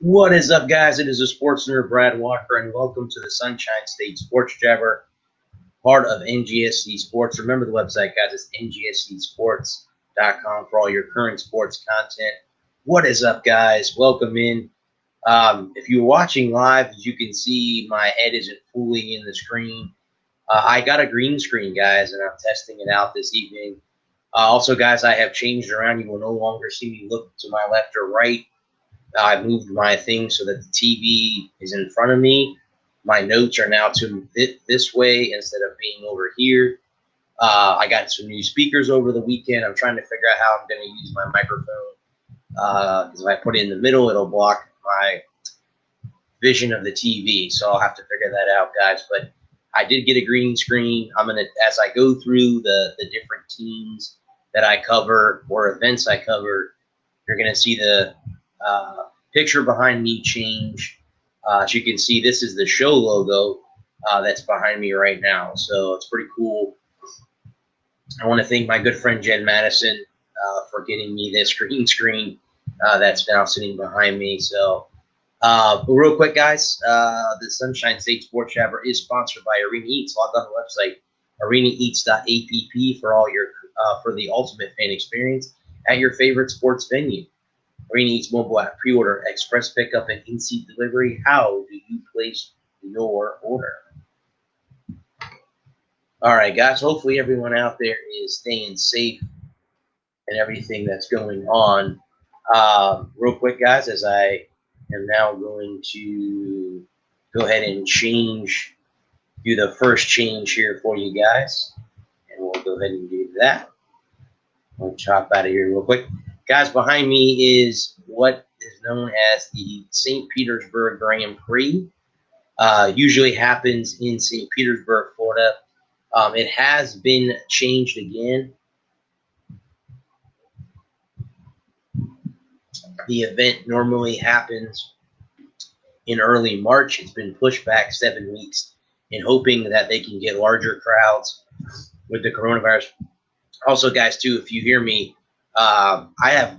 What is up, guys? It is the sports nerd Brad Walker, and welcome to the Sunshine State Sports Jabber, part of NGSC Sports. Remember the website, guys. It's ngscsports.com for all your current sports content. What is up, guys? Welcome in. If you're watching live, as you can see, my head isn't fully in the screen. I got a green screen, guys, and I'm testing it out this evening. Also, guys, I have changed around. You will no longer see me look to my left or right. I moved my thing so that the TV is in front of me. My notes are now to this way instead of being over here. I got some new speakers over the weekend. I'm trying to figure out how I'm going to use my microphone. Because if I put it in the middle, it'll block my vision of the TV. So I'll have to figure that out, guys. But I did get a green screen. I'm going to, as I go through the different teams that I cover or events I cover, you're going to see the picture behind me change. As you can see, this is the show logo that's behind me right now. So it's pretty cool. I want to thank my good friend Jen Madison for getting me this green screen that's now sitting behind me. So, but real quick, guys, the Sunshine State Sports Jabber is sponsored by Arena Eats. Log on the website, arenaeats.app for all your for the ultimate fan experience at your favorite sports venue. Arena Eats mobile app, pre-order, express pickup, and in-seat delivery. How do you place your order? All right, guys. Hopefully everyone out there is staying safe and everything that's going on. Real quick, guys, as I am now going to go ahead and do the first change here for you guys. And we'll go ahead and do that. I'll chop out of here real quick. Guys, behind me is what is known as the St. Petersburg Grand Prix. Usually happens in St. Petersburg, Florida. It has been changed again. The event normally happens in early March. It's been pushed back 7 weeks in hoping that they can get larger crowds with the coronavirus. Also, guys, too, if you hear me, I have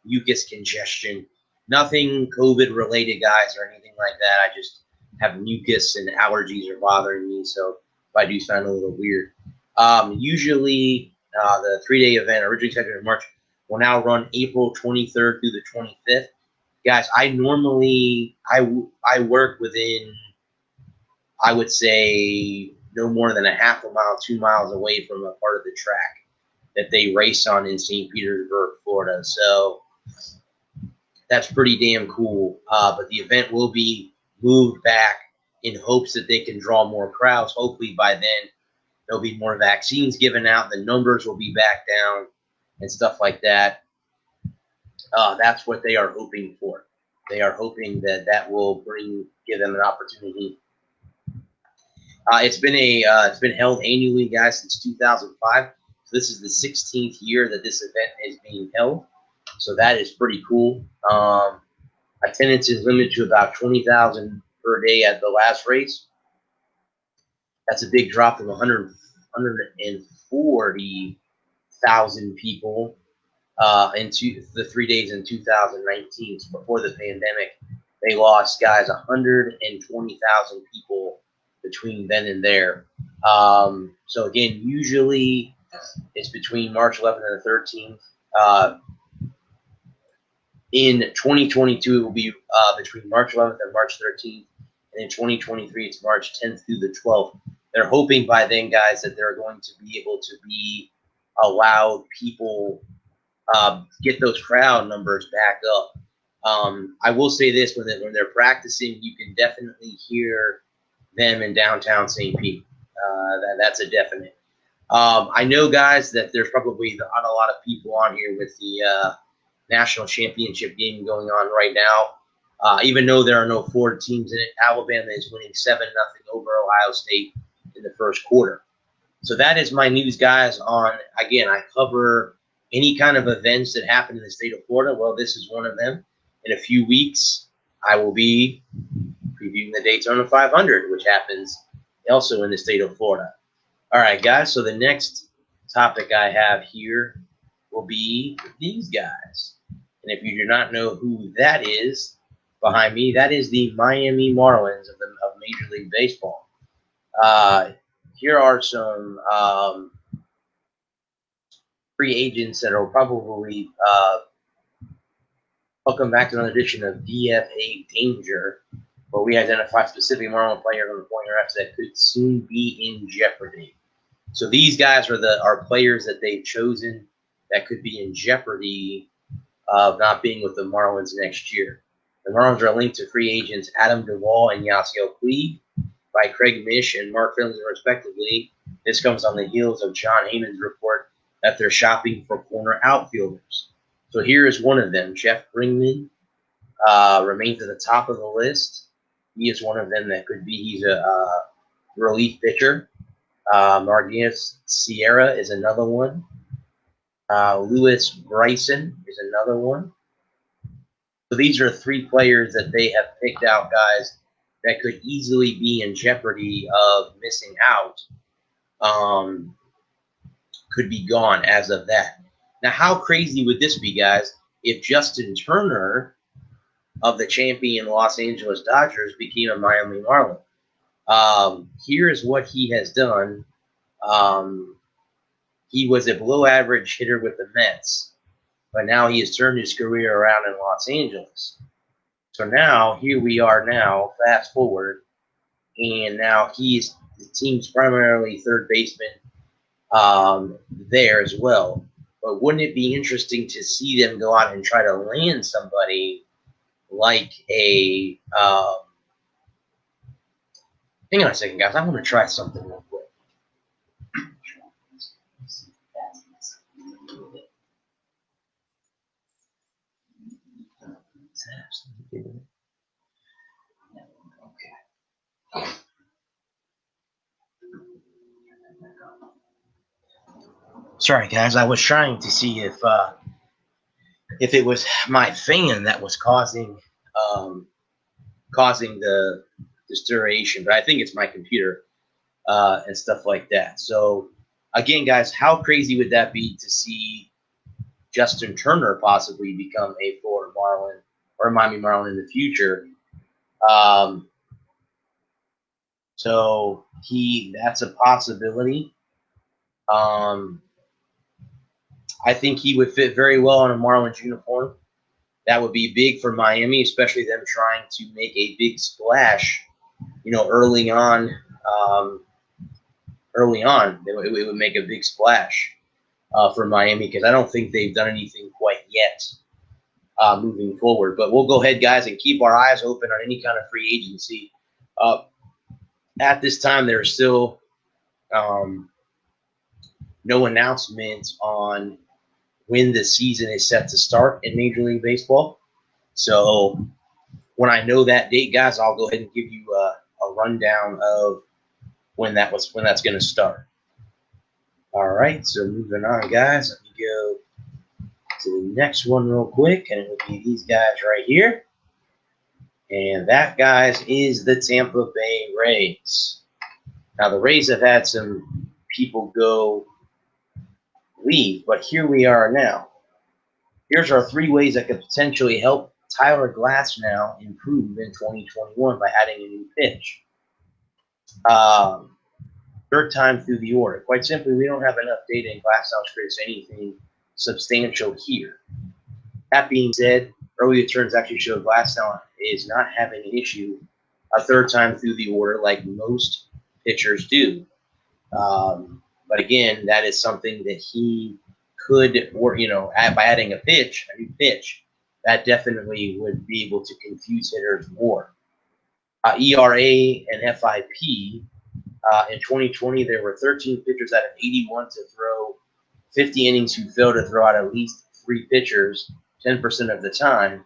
mucus congestion. Nothing COVID related, guys, or anything like that. I just have mucus and allergies are bothering me, so if I do sound a little weird. Usually, the 3-day event, originally scheduled in March, will now run April 23rd through the 25th. Guys, I work within, I would say, no more than a half a mile, 2 miles away from a part of the track that they race on in St. Petersburg, Florida. So that's pretty damn cool. But the event will be moved back in hopes that they can draw more crowds. Hopefully by then there'll be more vaccines given out. The numbers will be back down and stuff like that. That's what they are hoping for. They are hoping that that will give them an opportunity. It's been held annually, guys, since 2005. So this is the 16th year that this event is being held. So that is pretty cool. Attendance is limited to about 20,000 per day at the last race. That's a big drop from 140,000 people into the 3 days in 2019. So before the pandemic, they lost, guys, 120,000 people between then and there. So again, usually it's between March 11th and the 13th. In 2022, it will be between March 11th and March 13th. And in 2023, it's March 10th through the 12th. They're hoping by then, guys, that they're going to be able to be allowed people get those crowd numbers back up. I will say this, when they're practicing, you can definitely hear them in downtown St. Pete. That's a definite. I know, guys, that there's probably not a lot of people on here with the national championship game going on right now. Even though there are no Florida teams in it, Alabama is winning 7-0 over Ohio State in the first quarter. So that is my news, guys, on, again, I cover any kind of events that happen in the state of Florida. Well, this is one of them. In a few weeks, I will be previewing the Daytona 500, which happens also in the state of Florida. All right, guys, so the next topic I have here will be these guys. And if you do not know who that is behind me, that is the Miami Marlins of Major League Baseball. Here are some free agents that will probably welcome back to another edition of DFA Danger, where we identify specific Marlin players on the point refs that could soon be in jeopardy. So these guys are players that they've chosen that could be in jeopardy of not being with the Marlins next year. The Marlins are linked to free agents Adam Duvall and Yasiel Puig by Craig Mish and Mark Finley, respectively. This comes on the heels of John Heyman's report that they're shopping for corner outfielders. So here is one of them. Jeff Bringman remains at the top of the list. He is one of them that could be. He's a relief pitcher. Martinez Sierra is another one. Lewis Bryson is another one. So these are three players that they have picked out, guys, that could easily be in jeopardy of missing out. Could be gone as of that. Now, how crazy would this be, guys, if Justin Turner of the champion Los Angeles Dodgers became a Miami Marlin? Here is what he has done. He was a below-average hitter with the Mets, but now he has turned his career around in Los Angeles. So now, here we are now, fast forward, and now he's the team's primarily third baseman there as well. But wouldn't it be interesting to see them go out and try to land somebody like a hang on a second, guys. I want to try something real quick. Okay. Sorry, guys. I was trying to see if it was my fan that was causing the distortion, but I think it's my computer and stuff like that. So again, guys, how crazy would that be to see Justin Turner possibly become a Florida Marlin or Miami Marlin in the future? So that's a possibility. I think he would fit very well in a Marlins uniform. That would be big for Miami, especially them trying to make a big splash, early on. It would make a big splash for Miami because I don't think they've done anything quite yet moving forward. But we'll go ahead, guys, and keep our eyes open on any kind of free agency. At this time, there's still no announcement on when the season is set to start in Major League Baseball. So when I know that date, guys, I'll go ahead and give you a rundown of when that's going to start. All right, so moving on, guys. Let me go to the next one real quick, and it will be these guys right here. And that, guys, is the Tampa Bay Rays. Now, the Rays have had some people leave, but here we are now. Here's our 3 ways that could potentially help Tyler Glasnow improve in 2021 by adding a new pitch. Third time through the order. Quite simply, we don't have enough data in Glasnow's career to say anything substantial here. That being said, early returns actually show Glasnow is not having an issue a third time through the order like most pitchers do. But again, that is something that he could, or by adding a new pitch, that definitely would be able to confuse hitters more. ERA and FIP. In 2020, there were 13 pitchers out of 81 to throw 50 innings who failed to throw out at least 3 pitchers 10% of the time.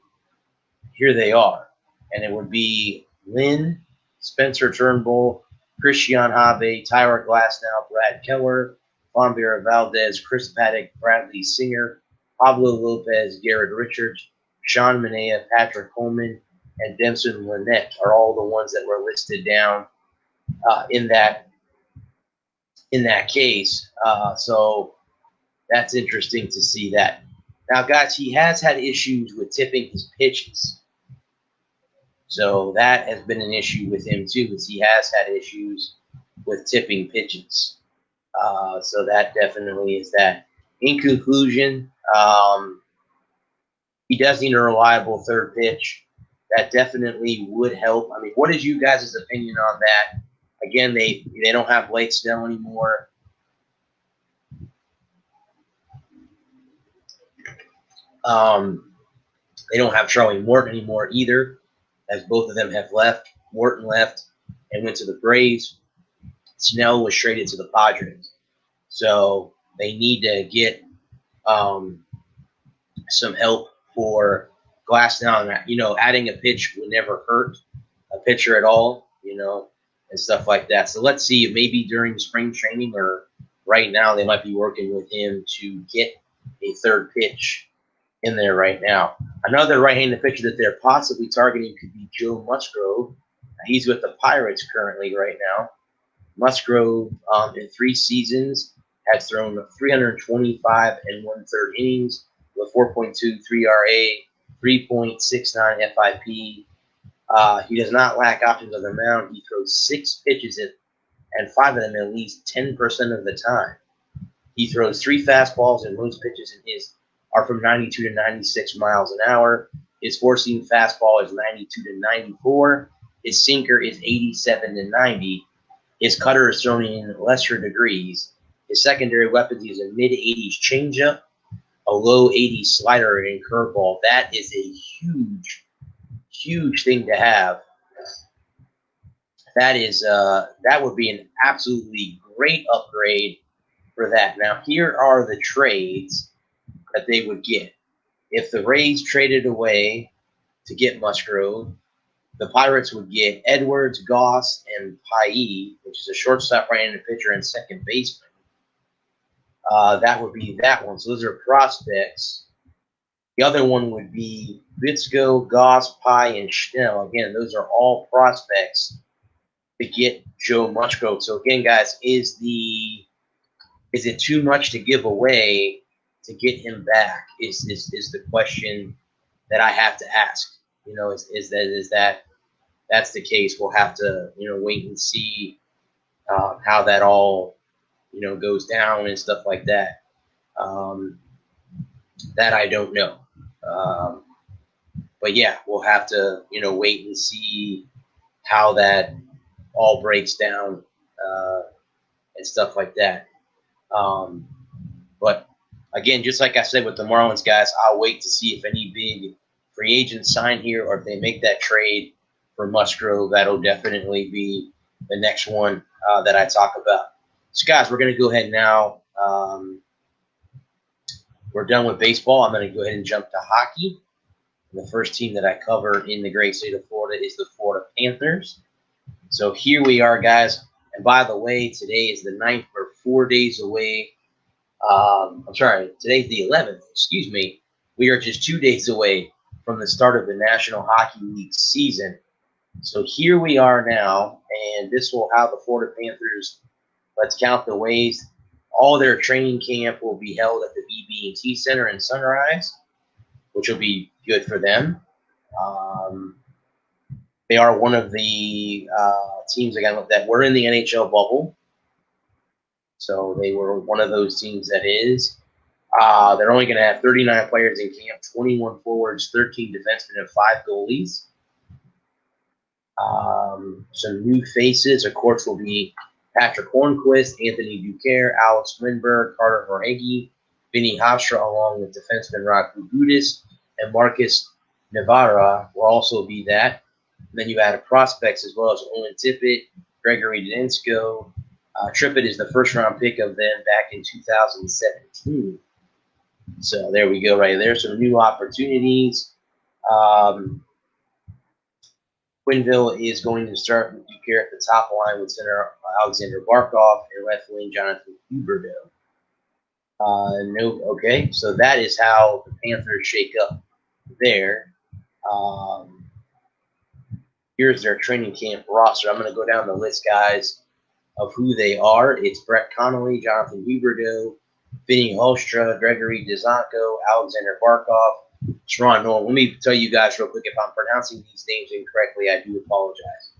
Here they are. And it would be Lynn, Spencer Turnbull, Christian Habe, Tyler Glasnow, Brad Keller, Framber Valdez, Chris Paddock, Bradley Singer, Pablo Lopez, Garrett Richards, Sean Manaea, Patrick Coleman, and Dempson Lynette are all the ones that were listed down in that case. So that's interesting to see that. Now, guys, he has had issues with tipping his pitches. So that has been an issue with him, too, because he has had issues with tipping pitches. So that definitely is that. In conclusion, he does need a reliable third pitch. That definitely would help. I mean, what is you guys' opinion on that? Again, they don't have Blake Snell anymore. They don't have Charlie Morton anymore either, as both of them have left. Morton left and went to the Braves. Snell was traded to the Padres. So they need to get some help for Glasnow. You know, adding a pitch would never hurt a pitcher at all, you know, and stuff like that. So let's see, maybe during spring training or right now they might be working with him to get a third pitch in there right now. Another right-handed pitcher that they're possibly targeting could be Joe Musgrove. He's with the Pirates currently right now. Musgrove, in 3 seasons, has thrown 325 and one-third innings with 4.23 RA, 3.69 FIP. He does not lack options on the mound. He throws 6 pitches and 5 of them at least 10% of the time. He throws 3 fastballs, and most pitches in his are from 92 to 96 miles an hour. His four-seam fastball is 92 to 94. His sinker is 87 to 90. His cutter is thrown in lesser degrees. His secondary weapons is a mid-80s changeup, a low 80s slider, and a curveball. That is a huge, huge thing to have. That would be an absolutely great upgrade for that. Now, here are the trades that they would get. If the Rays traded away to get Musgrove, the Pirates would get Edwards, Goss, and Paille, which is a shortstop, right-handed pitcher, and second baseman. That would be that one. So those are prospects. The other one would be Bitsko, Goss, Paille, and Schnell. Again, those are all prospects to get Joe Musgrove. So again, guys, is it too much to give away to get him back? Is the question that I have to ask. You know, is that that's the case? We'll have to wait and see how that all goes down and stuff like that. That I don't know. But yeah, we'll have to wait and see how that all breaks down and stuff like that. But again, just like I said with the Marlins guys, I'll wait to see if any big free agents sign here or if they make that trade for Musgrove. That'll definitely be the next one that I talk about. So, guys, we're going to go ahead now. We're done with baseball. I'm going to go ahead and jump to hockey. And the first team that I cover in the great state of Florida is the Florida Panthers. So here we are, guys. And by the way, today is the 9th. We're 4 days away. I'm sorry, today's the 11th. Excuse me. We are just 2 days away from the start of the National Hockey League season. So here we are now, and this will have the Florida Panthers. Let's count the ways. All their training camp will be held at the BB&T Center in Sunrise, which will be good for them. They are one of the teams that were in the NHL bubble. So they were one of those teams that is. They're only going to have 39 players in camp, 21 forwards, 13 defensemen, and 5 goalies. Some new faces, of course, will be Patrick Hornquist, Anthony Duclair, Alex Lindbergh, Carter Horegi, Vinny Hofstra, along with defenseman Raku Gudis, and Marcus Navarra will also be that. And then you add prospects as well as Owen Tippett, Gregory Dudinsko. Trippett is the first-round pick of them back in 2017. So there we go right there. Some new opportunities. Quinville is going to start with Duclair at the top line with center Alexander Barkov and left wing Jonathan Huberdeau. Okay, so that is how the Panthers shake up there. Here's their training camp roster. I'm going to go down the list, guys, of who they are. It's Brett Connolly, Jonathan Huberdeau, Vinny Holstra, Gregory Dzonko, Alexander Barkov, Sharon Nolan. Let me tell you guys real quick, if I'm pronouncing these names incorrectly, I do apologize.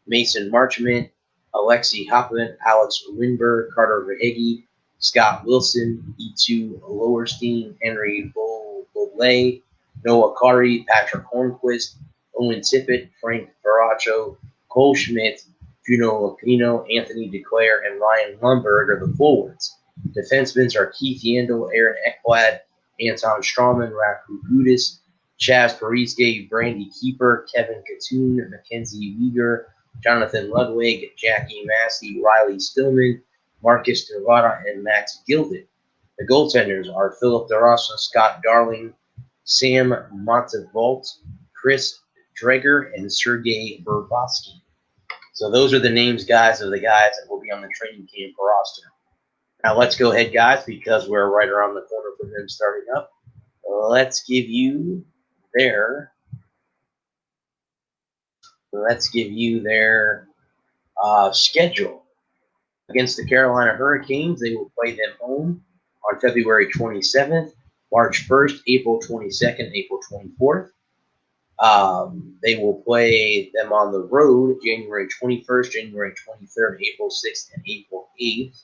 Mason Marchment, Alexei Hoffman, Alex Lindbergh, Carter Verhege, Scott Wilson, E2 Lowerstein, Henry Boblé, Noah Kari, Patrick Hornquist, Owen Tippett, Frank Veracho, Cole Schmidt, Juno Lapino, Anthony DeClaire, and Ryan Lundberg are the forwards. Defensemen are Keith Yandel, Aaron Ekblad, Anton Strawman, Raku Gudis, Chaz Parise, Brandy Keeper, Kevin Katoon, Mackenzie Weegar, Jonathan Ludwig, Jackie Massey, Riley Stillman, Marcus Nevada, and Max Gilden. The goaltenders are Philip DeRosa, Scott Darling, Sam Montevalt, Chris Dreger, and Sergei Burbatsky. So those are the names, guys, of the guys that will be on the training camp roster. Now let's go ahead, guys, because we're right around the corner from them starting up. Let's give you their schedule. Against the Carolina Hurricanes, they will play them home on February 27th, March 1st, April 22nd, April 24th. They will play them on the road January 21st, January 23rd, April 6th, and April 8th.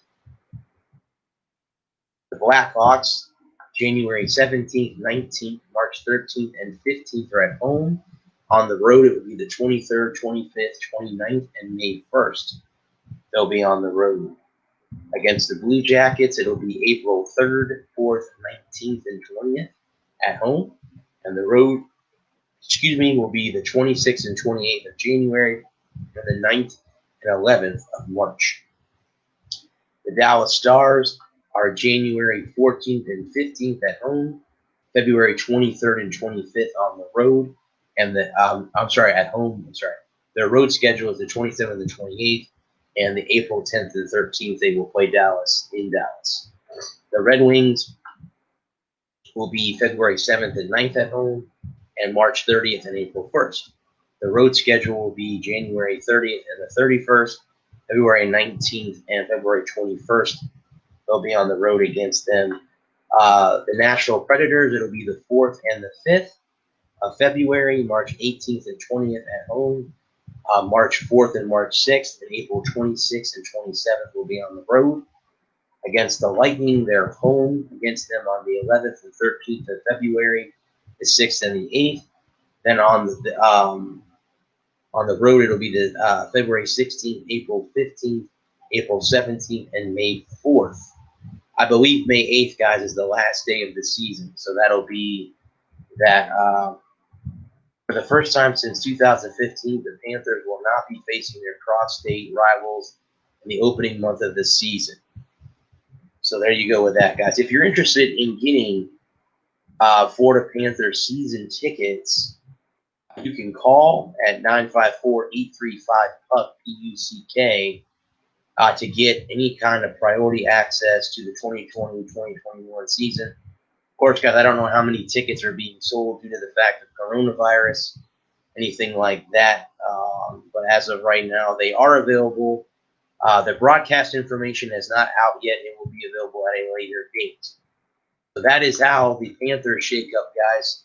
The Blackhawks, January 17th, 19th, March 13th, and 15th are at home. On the road, it will be the 23rd, 25th, 29th, and May 1st. They'll be on the road. Against the Blue Jackets, it'll be April 3rd, 4th, 19th, and 20th at home. And the road, will be the 26th and 28th of January and the 9th and 11th of March. The Dallas Stars are January 14th and 15th at home, February 23rd and 25th on the road, and at home. Their road schedule is the 27th and 28th, and the April 10th and 13th they will play Dallas in Dallas. The Red Wings will be February 7th and 9th at home, and March 30th and April 1st. The road schedule will be January 30th and the 31st, February 19th and February 21st. They'll be on the road against them. The Nashville Predators, it'll be the 4th and the 5th of February, March 18th and 20th at home. March 4th and March 6th, and April 26th and 27th will be on the road. Against the Lightning, they're home against them on the 11th and 13th of February, the 6th and the 8th. Then on the road, it'll be the February 16th, April 15th, April 17th, and May 4th. I believe May 8th, guys, is the last day of the season. So that'll be that. For the first time since 2015, the Panthers will not be facing their cross-state rivals in the opening month of the season. So there you go with that, guys. If you're interested in getting Florida Panthers season tickets, you can call at 954-835-PUCK, P-U-C-K, to get any kind of priority access to the 2020-2021 season. Of course, guys, I don't know how many tickets are being sold due to the fact of coronavirus, anything like that. But as of right now, they are available. The broadcast information is not out yet. It will be available at a later date. So that is how the Panthers shake up, guys,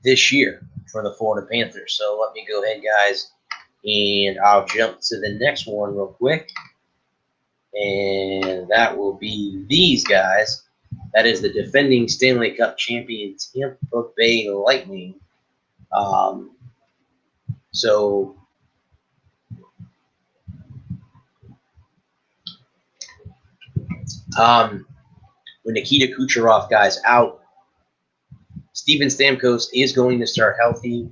this year for the Florida Panthers. So let me go ahead, guys, and I'll jump to the next one real quick. And that will be these guys. That is the defending Stanley Cup champion Tampa Bay Lightning. When Nikita Kucherov guy's out, Steven Stamkos is going to start healthy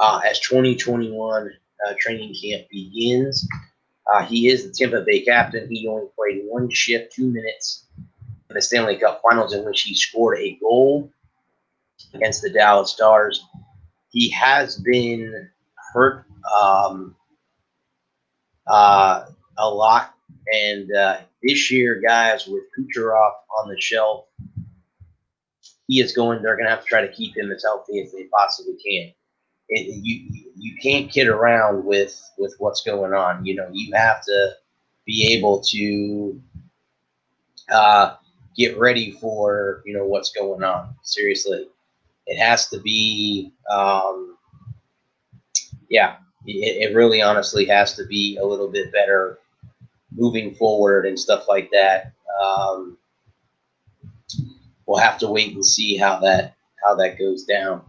as 2021 training camp begins. He is the Tampa Bay captain. He only played one shift, 2 minutes in the Stanley Cup Finals, in which he scored a goal against the Dallas Stars. He has been hurt a lot, and this year, guys, with Kucherov on the shelf, they're going to have to try to keep him as healthy as they possibly can. You can't kid around with what's going on. You have to be able to get ready for what's going on. Seriously, it has to be. Yeah, it really honestly has to be a little bit better moving forward and stuff like that. We'll have to wait and see how that goes down.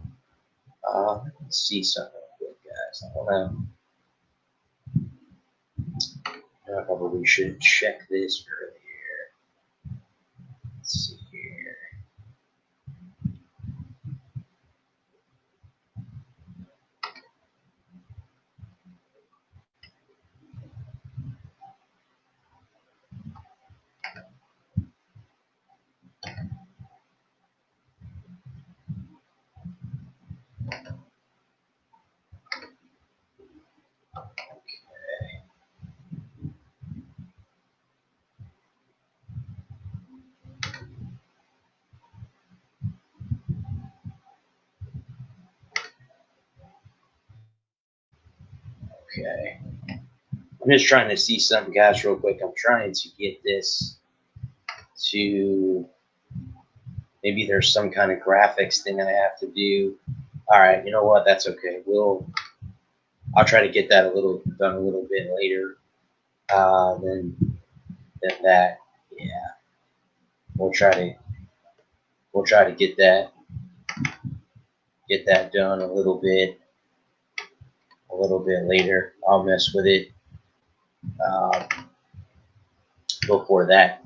Let's see something real quick, guys. I probably should check this earlier. Let's see here. Okay. I'm just trying to see something, guys, real quick. I'm trying to get this to maybe there's some kind of graphics thing I have to do. All right, you know what? That's okay. I'll try to get that done a little bit later. Than that. Yeah, we'll try to get that done a little bit later. I'll mess with it uh, before that.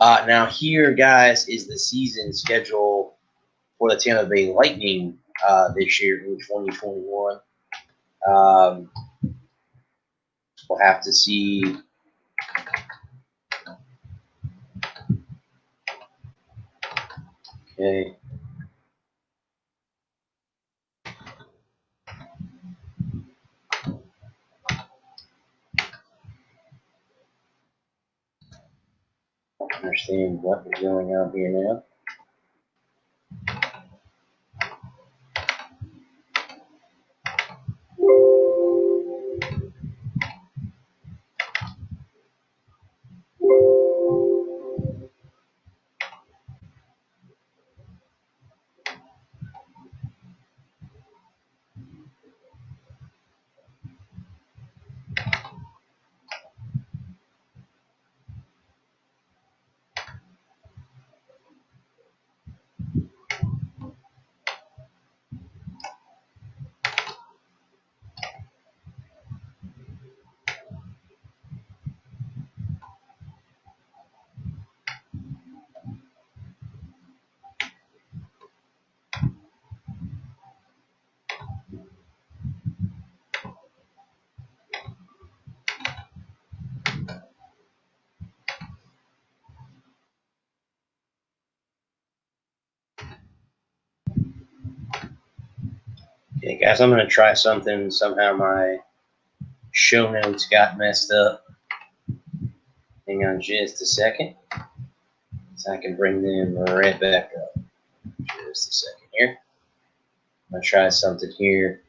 Now here, guys, is the season schedule for the Tampa Bay Lightning this year in 2021. Um, we'll have to see. Okay. Understand what is going on here now. Okay, guys, I'm going to try something. Somehow my show notes got messed up. Hang on just a second, so I can bring them right back up. Just a second here. I'm going to try something here.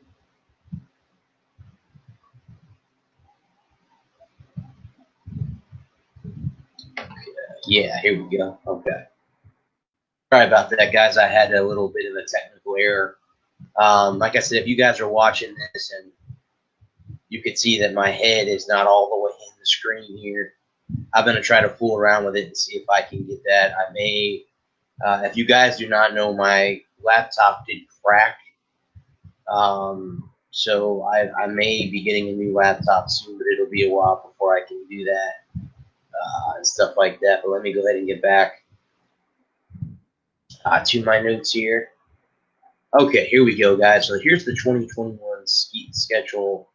Okay. Yeah, here we go. Okay. Sorry about that, guys. I had a little bit of a technical error. Like I said, if you guys are watching this and you can see that my head is not all the way in the screen here, I'm going to try to fool around with it and see if I can get that. I may, if you guys do not know, my laptop did crack. So I may be getting a new laptop soon, but it'll be a while before I can do that and stuff like that. But let me go ahead and get back to my notes here. Okay, here we go, guys. So here's the 2021 schedule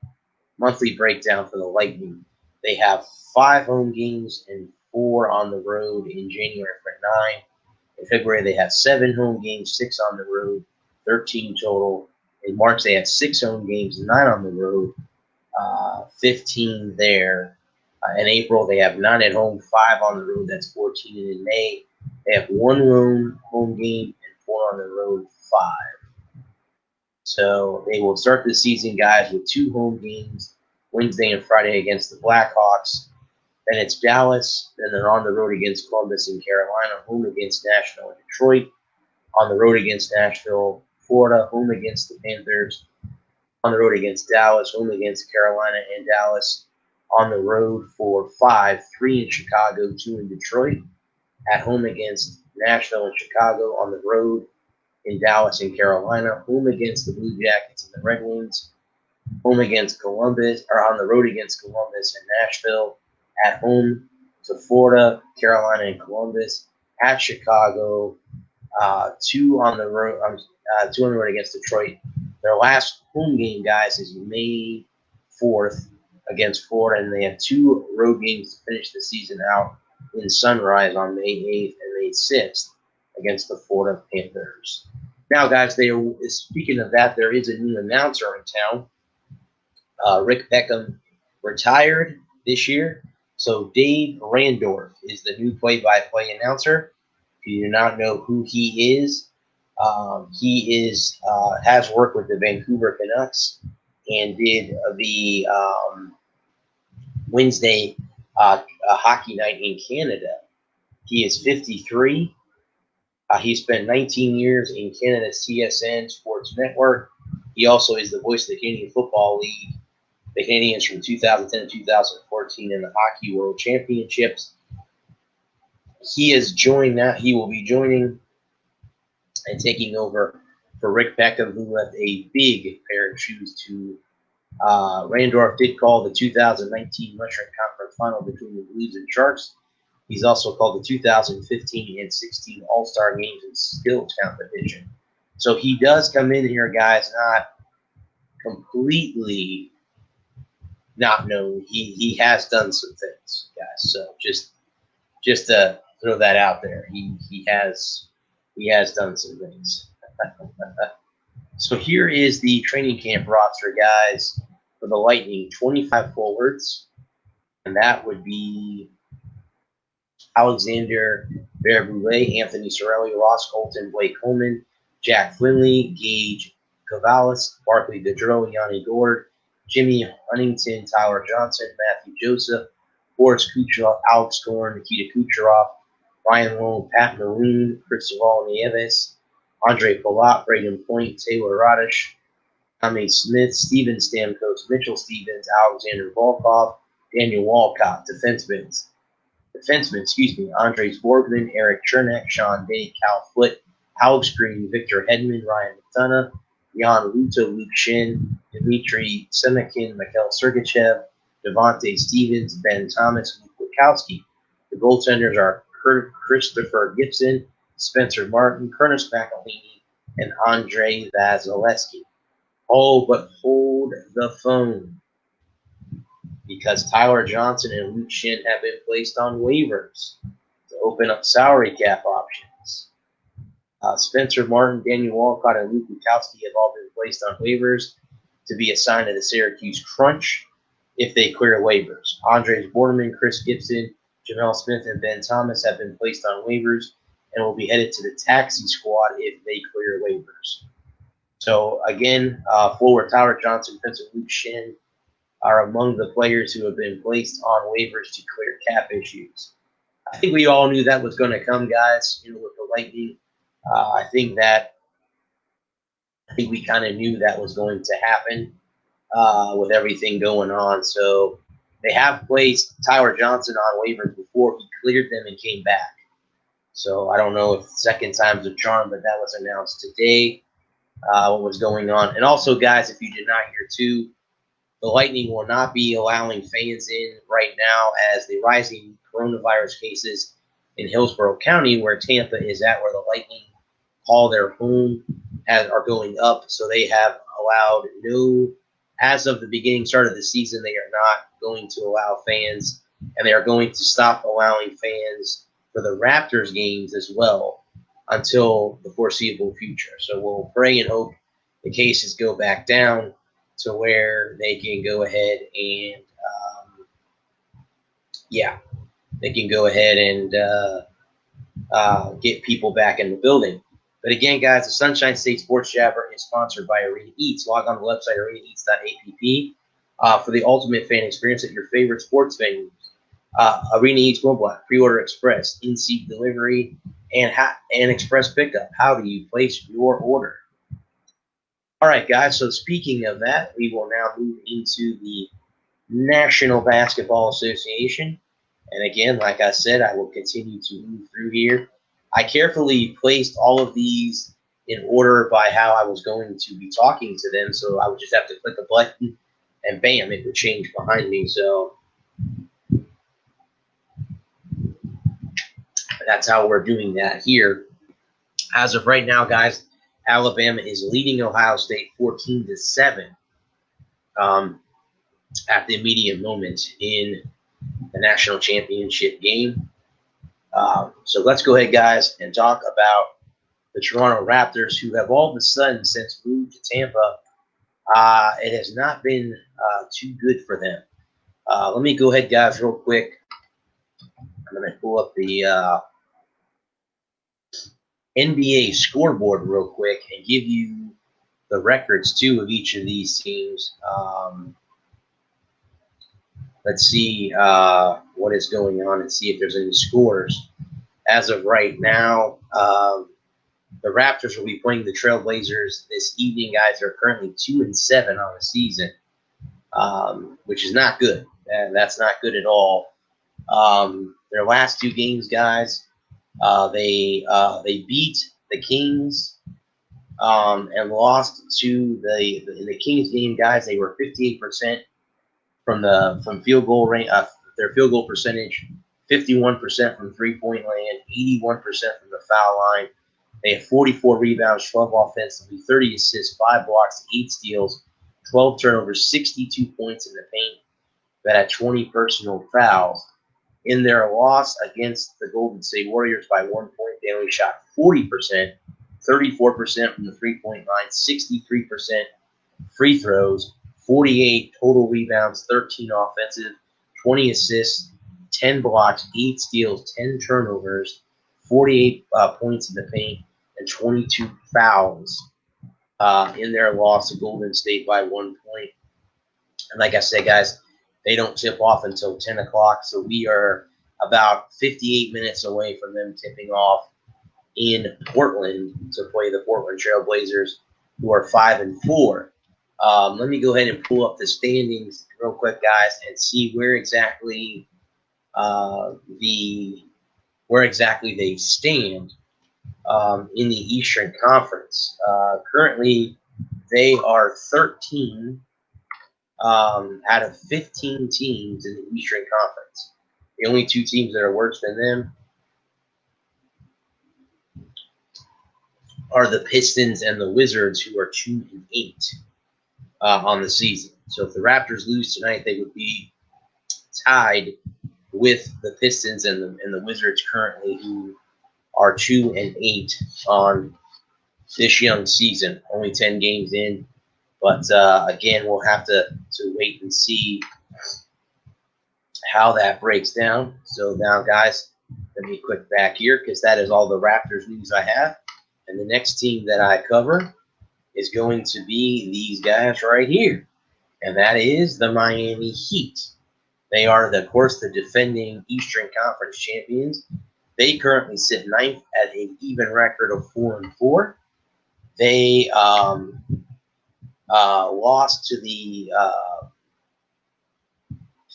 monthly breakdown for the Lightning. They have 5 home games and 4 on the road in January for 9. In February, they have 7 home games, 6 on the road, 13 total. In March, they have 6 home games, 9 on the road, 15 there. In April, they have 9 at home, 5 on the road. That's 14. And in May, they have 1 home game and 4 on the road, 5. So they will start the season, guys, with 2 home games, Wednesday and Friday against the Blackhawks. Then it's Dallas. Then they're on the road against Columbus and Carolina, home against Nashville and Detroit, on the road against Nashville, Florida, home against the Panthers, on the road against Dallas, home against Carolina and Dallas, on the road for 5, 3 in Chicago, 2 in Detroit, at home against Nashville and Chicago, on the road in Dallas and Carolina, home against the Blue Jackets and the Red Wings, home against Columbus, or on the road against Columbus and Nashville, at home to Florida, Carolina, and Columbus, at Chicago, 2 on the road, 2 on the road against Detroit. Their last home game, guys, is May 4th against Florida, and they have 2 road games to finish the season out in Sunrise on May 8th and May 6th against the Florida Panthers. Now, guys, speaking of that, there is a new announcer in town. Rick Beckham retired this year, so Dave Randorf is the new play-by-play announcer. If you do not know who he is has worked with the Vancouver Canucks and did the Wednesday hockey night in Canada. He is 53. He spent 19 years in Canada's TSN Sports Network. He also is the voice of the Canadian Football League, the Canadians from 2010 to 2014 in the Hockey World Championships. He has joined that. He will be joining and taking over for Rick Beckham, who left a big pair of shoes to Randorf did call the 2019 Western Conference Final between the Blues and Sharks. He's also called the 2015 and 16 All-Star Games and Skills Competition. So he does come in here, guys, not completely not known. He has done some things, guys. So just to throw that out there, he has done some things. So here is the training camp roster, guys, for the Lightning. 25 forwards, and that would be Alexander Verboulay, Anthony Cirelli, Ross Colton, Blake Coleman, Jack Flinley, Gage Cavalis, Barclay Gaudreau, Yanni Gord, Jimmy Huntington, Tyler Johnson, Matthew Joseph, Boris Kucherov, Alex Gorn, Nikita Kucherov, Ryan Long, Pat Maroon, Cristobal Nieves, Andre Palat, Braden Point, Taylor Radish, Tommy Smith, Steven Stamkos, Mitchell Stevens, Alexander Volkov, Daniel Walcott, defensemen, Andres Borgman, Eric Chernak, Sean Day, Cal Foote, Alex Green, Victor Hedman, Ryan McDonough, Jan Luto, Luke Shin, Dmitry Semikin, Mikhail Sergachev, Devontae Stevens, Ben Thomas, Luke Wachowski. The goaltenders are Christopher Gibson, Spencer Martin, Kurtis McElhinney, and Andrei Vasilevsky. Oh, but hold the phone, because Tyler Johnson and Luke Shin have been placed on waivers to open up salary cap options. Spencer Martin, Daniel Walcott, and Luke Wachowski have all been placed on waivers to be assigned to the Syracuse Crunch if they clear waivers. Andres Borderman, Chris Gibson, Jamel Smith, and Ben Thomas have been placed on waivers and will be headed to the taxi squad if they clear waivers. So, again, forward Tyler Johnson, Spencer Luke Shin are among the players who have been placed on waivers to clear cap issues. I think we all knew that was going to come, guys, with the Lightning. I think we kind of knew that was going to happen with everything going on. So they have placed Tyler Johnson on waivers before. He cleared them and came back. So I don't know if second time's a charm, but that was announced today, what was going on. And also, guys, if you did not hear too, the Lightning will not be allowing fans in right now as the rising coronavirus cases in Hillsborough County, where Tampa is at, where the Lightning call their home, are going up. So they have allowed as of the start of the season, they are not going to allow fans, and they are going to stop allowing fans for the Raptors games as well until the foreseeable future. So we'll pray and hope the cases go back down to where they can go ahead and, get people back in the building. But again, guys, the Sunshine State Sports Jabber is sponsored by Arena Eats. Log on to the website, arenaeats.app, for the ultimate fan experience at your favorite sports venues. Arena Eats Mobile, pre-order express, in-seat delivery, and express pickup. How do you place your order? All right, guys. So speaking of that, we will now move into the National Basketball Association. And again, like I said, I will continue to move through here. I carefully placed all of these in order by how I was going to be talking to them. So I would just have to click a button and bam, it would change behind me. So that's how we're doing that here. As of right now, guys, Alabama is leading Ohio State 14-7 at the immediate moment in the national championship game. So let's go ahead, guys, and talk about the Toronto Raptors, who have all of a sudden, since moved to Tampa, it has not been too good for them. Let me go ahead, guys, real quick. I'm going to pull up the NBA scoreboard real quick and give you the records, too, of each of these teams. Let's see what is going on and see if there's any scores. As of right now, the Raptors will be playing the Trailblazers this evening, guys. They're currently 2-7 on the season, which is not good. That's not good at all. Their last two games, guys, they beat the Kings and lost to the Kings game, guys. They were 58% from field goal range. Their field goal percentage, 51% from 3-point land, 81% from the foul line. They have 44 rebounds, 12 offensively, 30 assists, 5 blocks, 8 steals, 12 turnovers, 62 points in the paint. That had 20 personal fouls. In their loss against the Golden State Warriors by 1 point, they only shot 40%, 34% from the 3-point line, 63% free throws, 48 total rebounds, 13 offensive, 20 assists, 10 blocks, 8 steals, 10 turnovers, 48 points in the paint, and 22 fouls in their loss to Golden State by 1 point. And like I said, guys, they don't tip off until 10 o'clock, so we are about 58 minutes away from them tipping off in Portland to play the Portland Trailblazers, who are 5-4. Let me go ahead and pull up the standings real quick, guys, and see where exactly they stand in the Eastern Conference. Currently, they are 13 out of 15 teams in the Eastern Conference. The only two teams that are worse than them are the Pistons and the Wizards, who are 2-8 on the season. So if the Raptors lose tonight, they would be tied with the Pistons and the Wizards currently, who are 2-8 on this young season. Only 10 games in, but again, we'll have to wait and see how that breaks down. So now, guys, let me click back here because that is all the Raptors news I have. And the next team that I cover is going to be these guys right here, and that is the Miami Heat. They are, of course, the defending Eastern Conference champions. They currently sit ninth at an even record of 4-4. They lost to the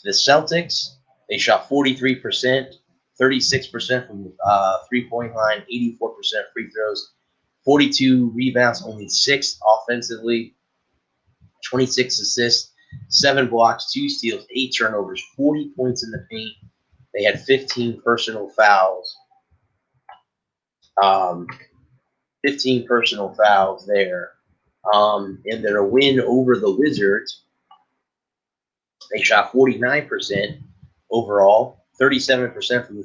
Celtics. They shot 43%, 36% from the 3-point line, 84% free throws, 42 rebounds, only 6 offensively, 26 assists, 7 blocks, 2 steals, 8 turnovers, 40 points in the paint. They had 15 personal fouls. 15 personal fouls there. In their win over the Wizards, they shot 49% overall, 37% from the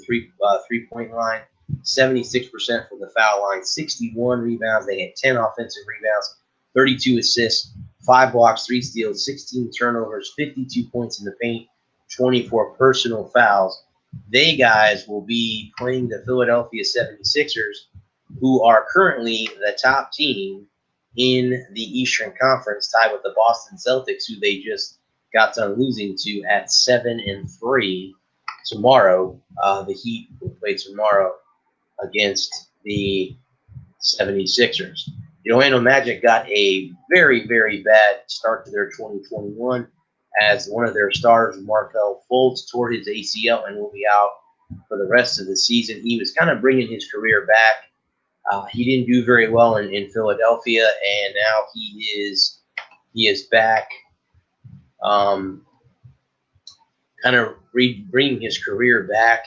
three-point line, 76% from the foul line, 61 rebounds. They had 10 offensive rebounds, 32 assists, 5 blocks, 3 steals, 16 turnovers, 52 points in the paint, 24 personal fouls. They, guys, will be playing the Philadelphia 76ers, who are currently the top team in the Eastern Conference, tied with the Boston Celtics, who they just got done losing to at 7-3. tomorrow. The Heat will play tomorrow against the 76ers. The Orlando Magic got a very, very bad start to their 2021 as one of their stars, Markel Fultz, tore his ACL and will be out for the rest of the season. He was kind of bringing his career back. He didn't do very well in Philadelphia, and now he is back, kind of bringing his career back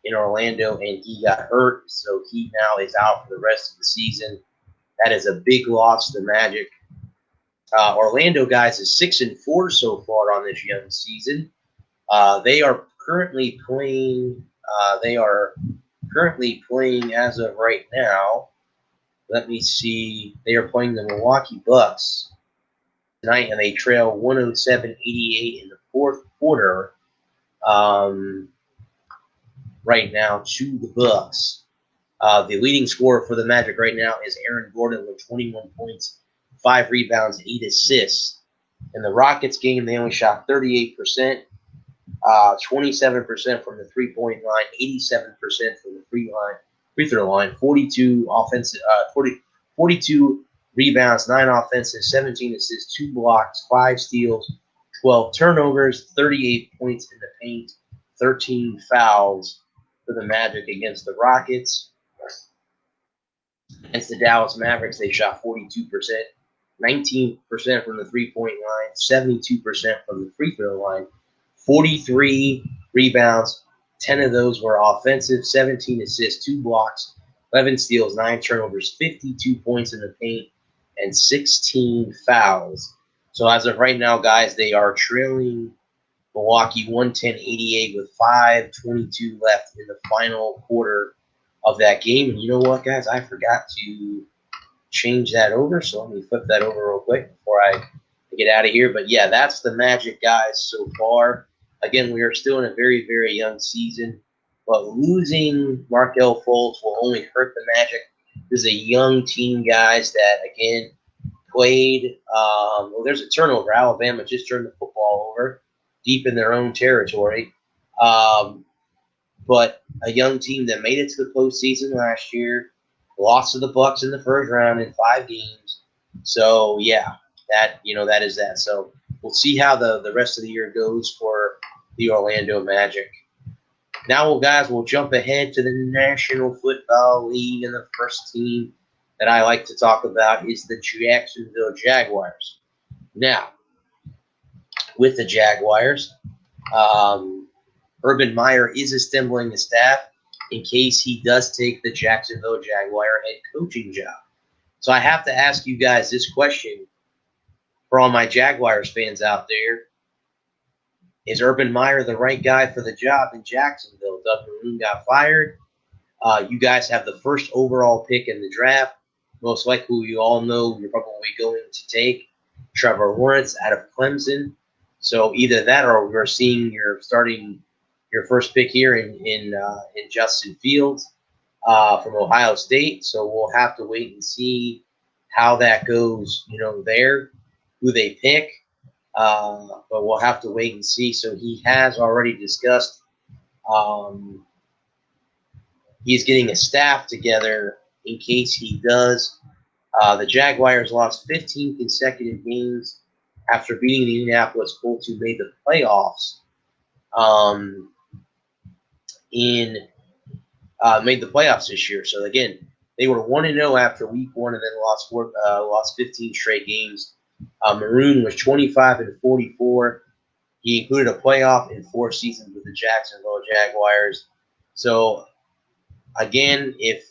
in Orlando, and he got hurt, so he now is out for the rest of the season. That is a big loss to the Magic. Orlando, guys, is 6-4 so far on this young season. They are currently playing. They are currently playing as of right now. Let me see. They are playing the Milwaukee Bucks tonight, and they trail 107-88 in the fourth quarter. Right now to the Bucks. The leading scorer for the Magic right now is Aaron Gordon with 21 points, 5 rebounds, 8 assists. In the Rockets game, they only shot 38%, 27% from the three-point line, 87% from the free throw line, 42 rebounds, 9 offensive, 17 assists, 2 blocks, 5 steals, 12 turnovers, 38 points in the paint, 13 fouls for the Magic against the Rockets. Against the Dallas Mavericks, they shot 42%, 19% from the three-point line, 72% from the free throw line, 43 rebounds, 10 of those were offensive, 17 assists, 2 blocks, 11 steals, 9 turnovers, 52 points in the paint, and 16 fouls. So as of right now, guys, they are trailing Milwaukee 110-88 with 5:22 left in the final quarter of that game. And you know what, guys? I forgot to change that over, so let me flip that over real quick before I get out of here. But yeah, that's the Magic, guys, so far. Again, we are still in a very, very young season, but losing Markel Fultz will only hurt the Magic. This is a young team, guys, that, again, played. Well, there's a turnover. Alabama just turned the football over deep in their own territory. But a young team that made it to the postseason last year, lost to the Bucks in the first round in 5 games. So, yeah, that is that. So we'll see how the rest of the year goes for the Orlando Magic. Now, guys, we'll jump ahead to the National Football League, and the first team that I like to talk about is the Jacksonville Jaguars. Now, with the Jaguars, Urban Meyer is assembling the staff in case he does take the Jacksonville Jaguar head coaching job. So I have to ask you guys this question for all my Jaguars fans out there. Is Urban Meyer the right guy for the job in Jacksonville? Doug Marrone got fired. You guys have the first overall pick in the draft. Most likely, you all know you're probably going to take Trevor Lawrence out of Clemson. So either that, or we're seeing you're starting your first pick here in Justin Fields from Ohio State. So we'll have to wait and see how that goes. There, who they pick. But we'll have to wait and see. So he has already discussed. He's getting a staff together in case he does. The Jaguars lost 15 consecutive games after beating the Indianapolis Colts, who made the playoffs. Made the playoffs this year. So again, they were 1-0 after Week 1, and then lost 15 straight games. Marrone was 25-44. He included a playoff in 4 seasons with the Jacksonville Jaguars. So again, if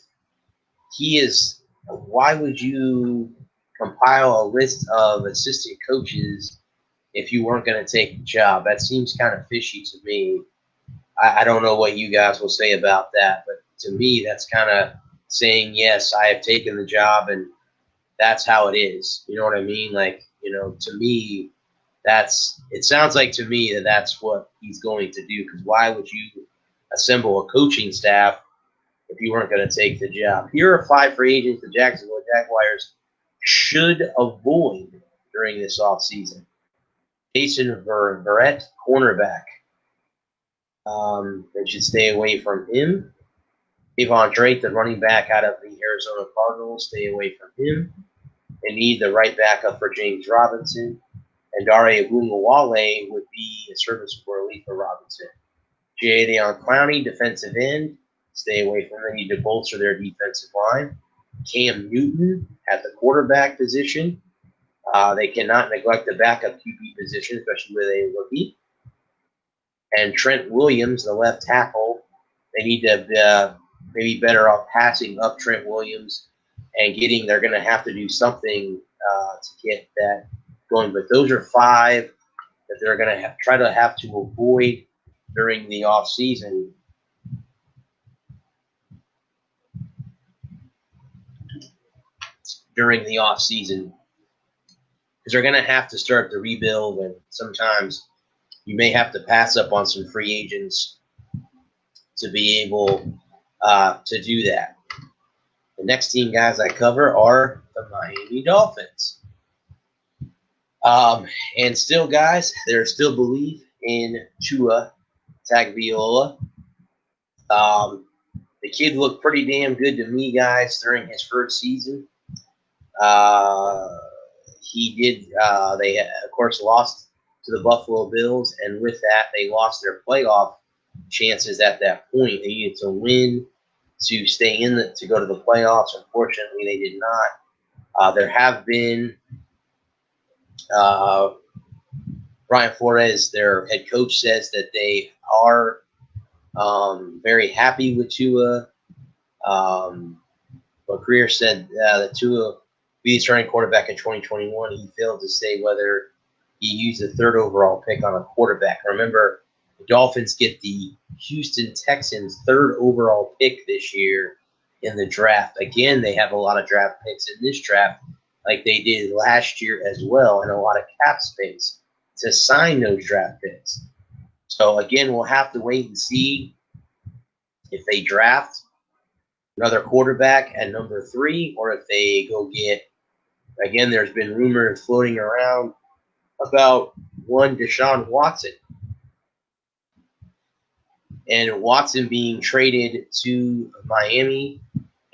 he is, why would you compile a list of assistant coaches if you weren't going to take the job? That seems kind of fishy to me. I don't know what you guys will say about that, but to me, that's kind of saying, yes, I have taken the job, and that's how it is. You know what I mean? Like, to me, it sounds like to me that that's what he's going to do, because why would you assemble a coaching staff if you weren't going to take the job? Here are 5 free agents the Jacksonville Jaguars should avoid during this offseason. Jason Verrett, cornerback. They should stay away from him. Avon Drake, the running back out of the Arizona Cardinals, stay away from him. They need the right backup for James Robinson. And Dare Ogunbowale would be a serviceable relief for Robinson. Jadeveon Clowney, defensive end, stay away from them. They need to bolster their defensive line. Cam Newton at the quarterback position. They cannot neglect the backup QB position, especially with a rookie. And Trent Williams, the left tackle, they need to maybe better off passing up Trent Williams and getting. They're going to have to do something to get that going. But those are five that they're going to try to have to avoid during the off season. During the off season, because they're going to have to start the rebuild, and sometimes you may have to pass up on some free agents to be able to do that. The next team, guys, I cover are the Miami Dolphins. And still, guys, there's still belief in Tua Tagovailoa. The kid looked pretty damn good to me, guys, during his first season. He did. They, of course, lost to the Buffalo Bills, and with that, they lost their playoff chances at that point. They needed to win to stay in to go to the playoffs. Unfortunately, they did not. There have been Brian Flores, their head coach, says that they are very happy with Tua. But Greer said that Tua will be the starting quarterback in 2021. He failed to say whether he used the third overall pick on a quarterback. Remember, the Dolphins get the Houston Texans' third overall pick this year in the draft. Again, they have a lot of draft picks in this draft, like they did last year as well, and a lot of cap space to sign those draft picks. So, again, we'll have to wait and see if they draft another quarterback at number 3 or if they go get, again, there's been rumors floating around about one Deshaun Watson. And Watson being traded to Miami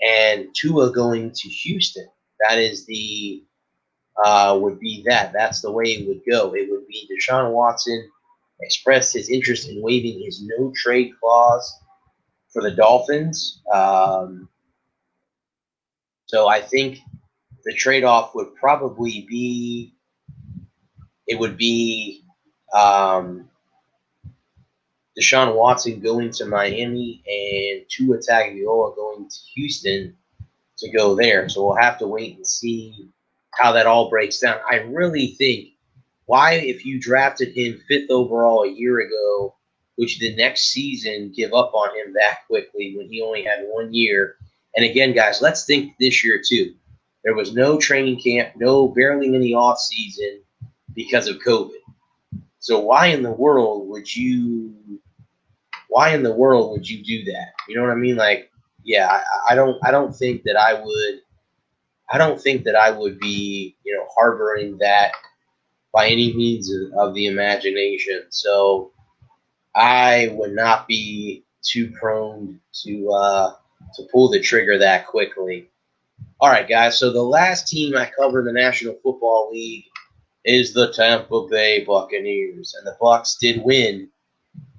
and Tua going to Houston. That is the would be that. That's the way it would go. It would be Deshaun Watson expressed his interest in waiving his no trade clause for the Dolphins. So I think the trade-off would probably be Deshaun Watson going to Miami and Tua Tagovailoa going to Houston to go there. So we'll have to wait and see how that all breaks down. I really think why, if you drafted him 5th overall a year ago, which the next season give up on him that quickly when he only had 1 year. And again, guys, let's think this year too. There was no training camp, barely any off season because of COVID. So why in the world would you do that? You know what I mean? Like, yeah, I don't think that I would be, harboring that by any means of the imagination. So I would not be too prone to pull the trigger that quickly. All right, guys. So the last team I cover in the National Football League is the Tampa Bay Buccaneers, and the Bucs did win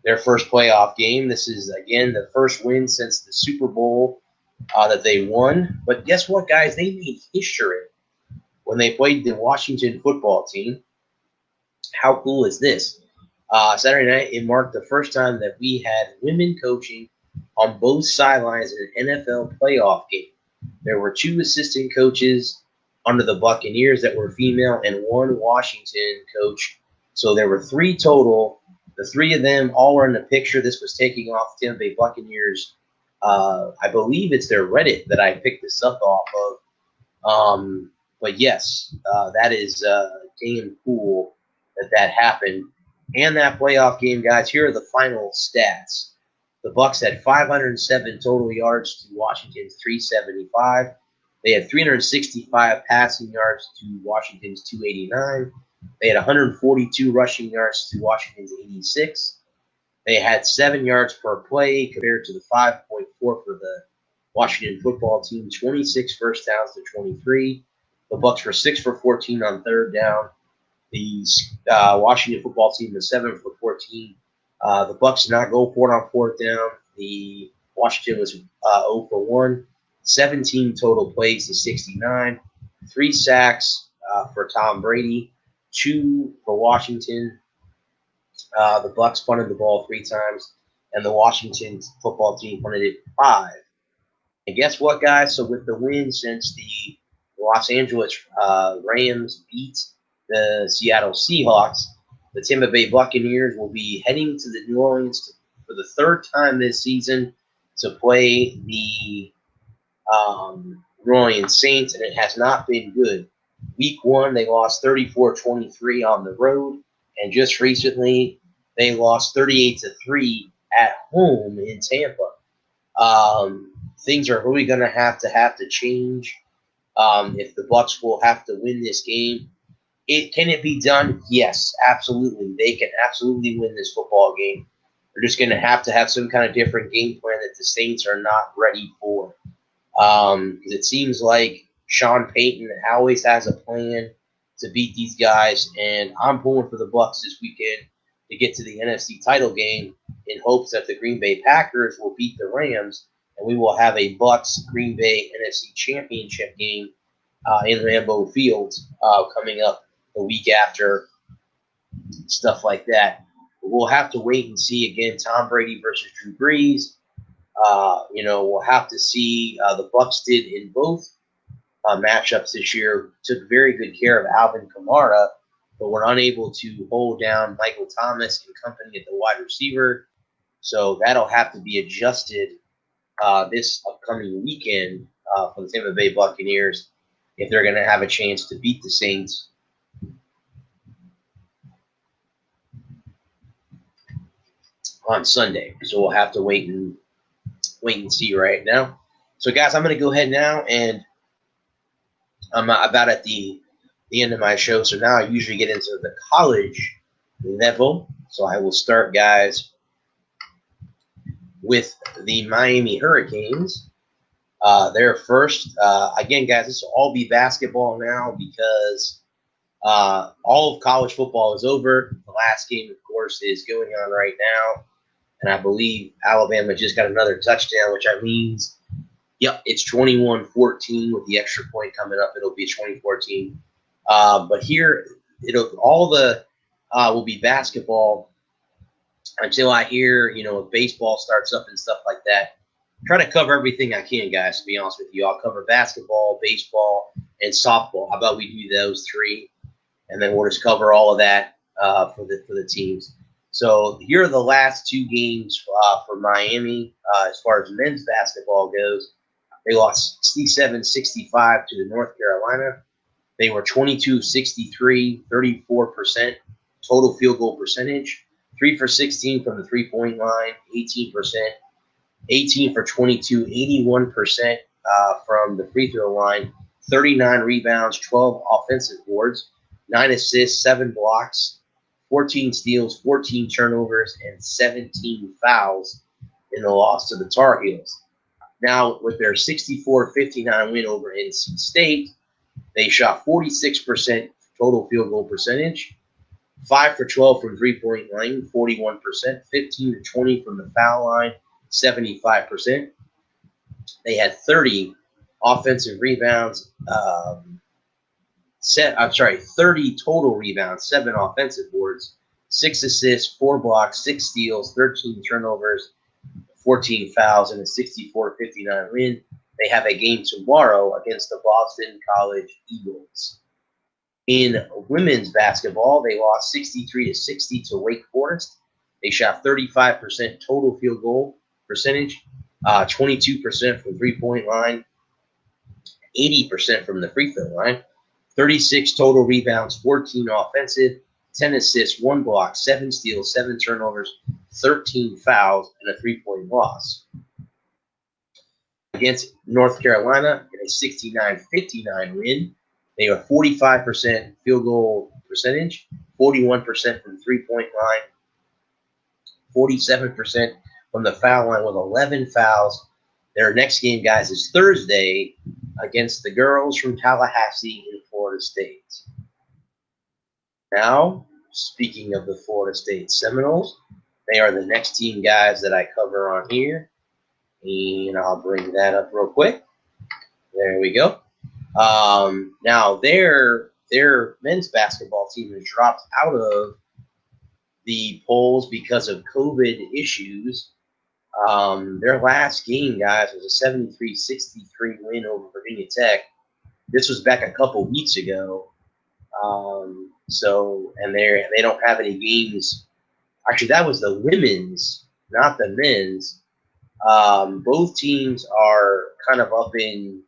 their first playoff game. This is, again, the first win since the Super Bowl that they won. But guess what, guys? They made history when they played the Washington football team. How cool is this? Saturday night, it marked the first time that we had women coaching on both sidelines in an NFL playoff game. There were 2 assistant coaches under the Buccaneers that were female and 1 Washington coach. So there were 3 total. The 3 of them all were in the picture. This was taking off Tampa Bay Buccaneers. I believe it's their Reddit that I picked this up off of. But yes, that is damn cool that happened. And that playoff game, guys, here are the final stats. The Bucs had 507 total yards to Washington's 375. They had 365 passing yards to Washington's 289. They had 142 rushing yards to Washington's 86. They had 7 yards per play compared to the 5.4 for the Washington football team. 26 first downs to 23. The Bucs were 6 for 14 on third down. The Washington football team was 7 for 14. The Bucs did not go for it on fourth down. The Washington was 0 for 1. 17 total plays to 69. 3 sacks for Tom Brady. 2 for Washington. The Bucs punted the ball 3 times, and the Washington football team punted it 5. And guess what, guys? So with the win since the Los Angeles Rams beat the Seattle Seahawks, the Tampa Bay Buccaneers will be heading to the New Orleans for the 3rd time this season to play the New Orleans Saints, and it has not been good. Week 1, they lost 34-23 on the road, and just recently they lost 38-3 at home in Tampa. Things are really going to have to change if the Bucs will have to win this game. Can it be done? Yes, absolutely. They can absolutely win this football game. They're just going to have some kind of different game plan that the Saints are not ready for. Because it seems like Sean Payton always has a plan to beat these guys, and I'm pulling for the Bucs this weekend to get to the NFC title game in hopes that the Green Bay Packers will beat the Rams, and we will have a Bucs Green Bay NFC Championship game in Lambeau Field coming up the week after, stuff like that. But we'll have to wait and see again. Tom Brady versus Drew Brees. We'll have to see. The Bucs did in both matchups this year, took very good care of Alvin Kamara, but were unable to hold down Michael Thomas and company at the wide receiver. So that'll have to be adjusted this upcoming weekend for the Tampa Bay Buccaneers if they're going to have a chance to beat the Saints on Sunday. So we'll have to wait and see right now. So, guys, I'm going to go ahead now, and I'm about at the end of my show. So now I usually get into the college level. So I will start, guys, with the Miami Hurricanes. They're first. Again, guys, this will all be basketball now because all of college football is over. The last game, of course, is going on right now. And I believe Alabama just got another touchdown, which means, yep, it's 21-14 with the extra point coming up. It'll be 2014. But here, will be basketball until I hear, if baseball starts up and stuff like that. Try to cover everything I can, guys, to be honest with you. I'll cover basketball, baseball, and softball. How about we do those 3? And then we'll just cover all of that for the teams. So here are the last 2 games for Miami as far as men's basketball goes. They lost 67-65 to the North Carolina. They were 22-63, 34% total field goal percentage, 3 for 16 from the three-point line, 18%, 18 for 22, 81% from the free throw line, 39 rebounds, 12 offensive boards, 9 assists, 7 blocks, 14 steals, 14 turnovers, and 17 fouls in the loss to the Tar Heels. Now, with their 64-59 win over NC State, they shot 46% total field goal percentage, 5 for 12 from three-point line, 41%, 15 to 20 from the foul line, 75%. They had 30 offensive rebounds, 30 total rebounds, 7 offensive boards, 6 assists, 4 blocks, 6 steals, 13 turnovers, 14 fouls, and a 64-59 win. They have a game tomorrow against the Boston College Eagles. In women's basketball, they lost 63-60 to Wake Forest. They shot 35% total field goal percentage, 22% from three-point line, 80% from the free throw line, 36 total rebounds, 14 offensive, 10 assists, 1 block, 7 steals, 7 turnovers, 13 fouls, and a 3-point loss. Against North Carolina in a 69-59 win, they were 45% field goal percentage, 41% from the three-point line, 47% from the foul line with 11 fouls. Their next game, guys, is Thursday against the girls from Tallahassee in Florida State. Now, speaking of the Florida State Seminoles, they are the next team, guys, that I cover on here. And I'll bring that up real quick. There we go. Now, their men's basketball team has dropped out of the polls because of COVID issues. Their last game, guys, was a 73-63 win over Virginia Tech. This was back a couple weeks ago. And they don't have any games. Actually, that was the women's, not the men's. Both teams are kind of up in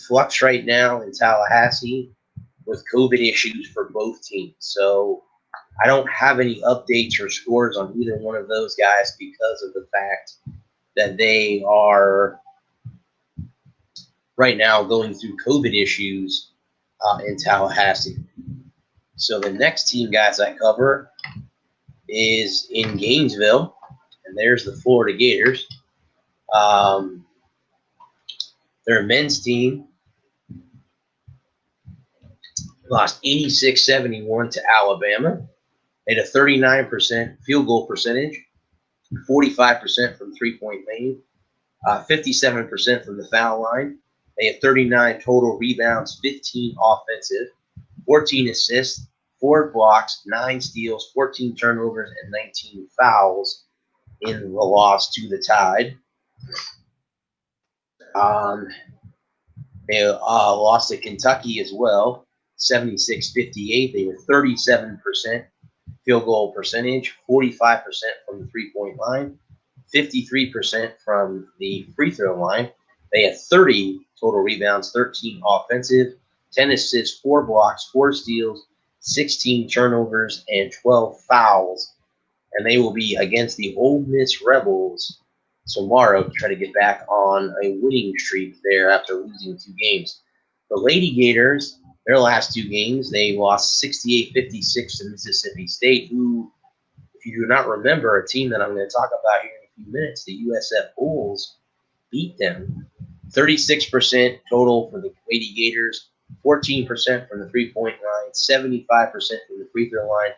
flux right now in Tallahassee with COVID issues for both teams. So I don't have any updates or scores on either one of those guys because of the fact that they are right now going through COVID issues in Tallahassee. So the next team, guys, I cover is in Gainesville, and there's the Florida Gators. Their men's team lost 86-71 to Alabama. They had a 39% field goal percentage, 45% from three-point lane, 57% from the foul line. They had 39 total rebounds, 15 offensive, 14 assists, 4 blocks, 9 steals, 14 turnovers, and 19 fouls in the loss to the Tide. They lost to Kentucky as well, 76-58. They were 37% field goal percentage, 45% from the three-point line, 53% from the free throw line. They had 30 total rebounds, 13 offensive, 10 assists, 4 blocks, 4 steals, 16 turnovers, and 12 fouls. And they will be against the Ole Miss Rebels tomorrow to try to get back on a winning streak there after losing 2 games. The Lady Gators, their last 2 games, they lost 68-56 to Mississippi State, who, if you do not remember, a team that I'm going to talk about here in a few minutes, the USF Bulls, beat them. 36% total for the Lady Gators, 14% from the three-point line, 75% from the free throw line,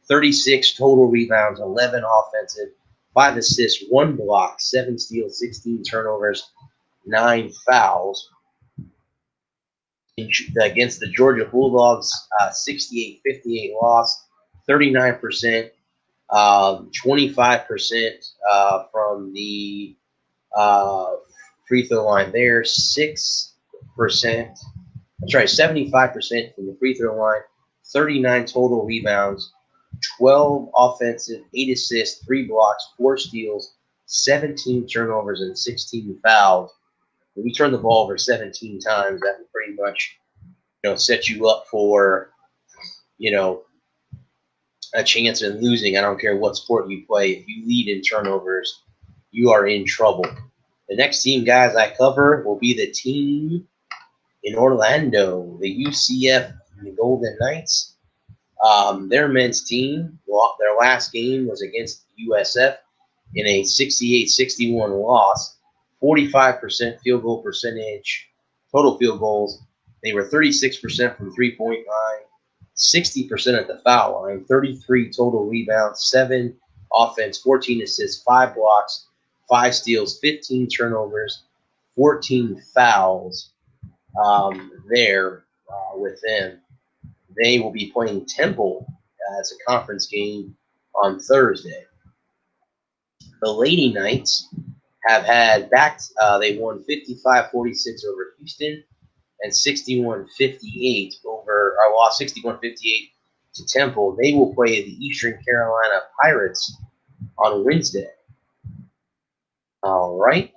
36 total rebounds, 11 offensive, 5 assists, 1 block, 7 steals, 16 turnovers, 9 fouls. Against the Georgia Bulldogs, 68-58 loss, 39%, 25% from the free throw line there, 6%. I'm sorry, 75% from the free throw line, 39 total rebounds, 12 offensive, 8 assists, 3 blocks, 4 steals, 17 turnovers, and 16 fouls. When you turn the ball over 17 times, that will pretty much, set you up for, a chance in losing. I don't care what sport you play. If you lead in turnovers, you are in trouble. The next team, guys, I cover will be the team in Orlando, the UCF the Golden Knights. Their men's team, their last game was against USF in a 68-61 loss, 45% field goal percentage, total field goals. They were 36% from three-point line, 60% at the foul line, 33 total rebounds, 7 offense, 14 assists, 5 blocks, 5 steals, 15 turnovers, 14 fouls there with them. They will be playing Temple as a conference game on Thursday. The Lady Knights have had they won 55-46 over Houston and 61-58 lost 61-58 to Temple. They will play the Eastern Carolina Pirates on Wednesday. All right.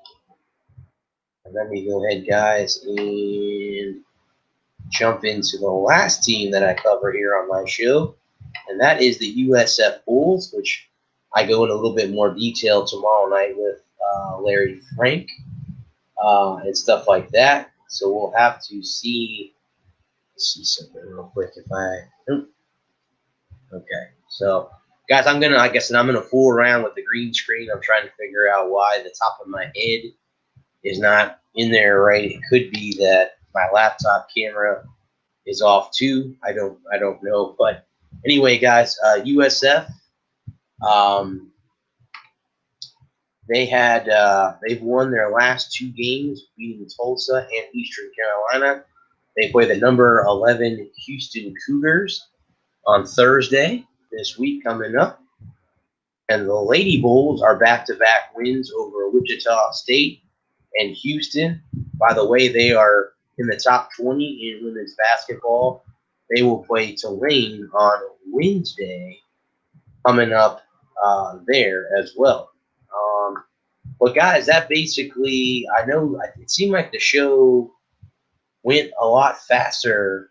And let me go ahead, guys, and jump into the last team that I cover here on my show, and that is the USF Bulls, which I go in a little bit more detail tomorrow night with Larry Frank and stuff like that. So we'll have to see something real quick if I. Okay, so Guys, like I said, I'm gonna fool around with the green screen. I'm trying to figure out why the top of my head is not in there right. It could be that my laptop camera is off too. I don't know. But anyway, guys, USF, um, they've won their last 2 games, beating Tulsa and Eastern Carolina. They play the number 11 Houston Cougars on Thursday this week coming up. And the Lady Bulls are back-to-back wins over Wichita State and Houston. By the way, they are in the top 20 in women's basketball. They will play Tulane on Wednesday coming up there as well. But guys, that basically, I know it seemed like the show went a lot faster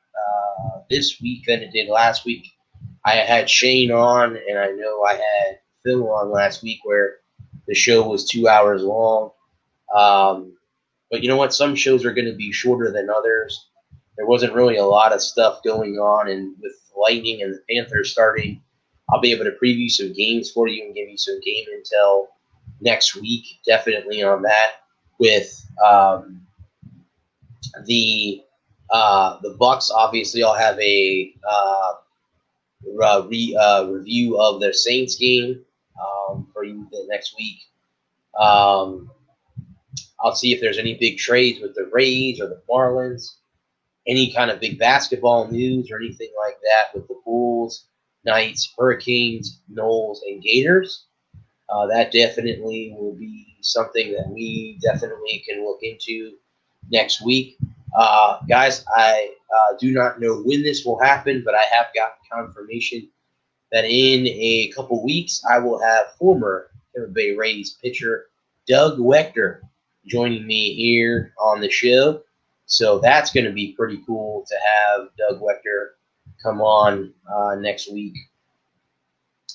this week than it did last week. I had Shane on, and I know I had Phil on last week where the show was 2 hours long. But you know what? Some shows are going to be shorter than others. There wasn't really a lot of stuff going on, and with Lightning and the Panthers starting, I'll be able to preview some games for you and give you some game intel next week, definitely on that. With the Bucks, obviously, I'll have a review of their Saints game for you the next week. I'll see if there's any big trades with the Rays or the Marlins, any kind of big basketball news or anything like that with the Bulls, Knights, Hurricanes, Knowles, and Gators. That definitely will be something that we definitely can look into next week. Guys, I do not know when this will happen, but I have got confirmation that in a couple weeks I will have former Tampa Bay Rays pitcher Doug Wechter joining me here on the show. So that's going to be pretty cool to have Doug Wechter come on next week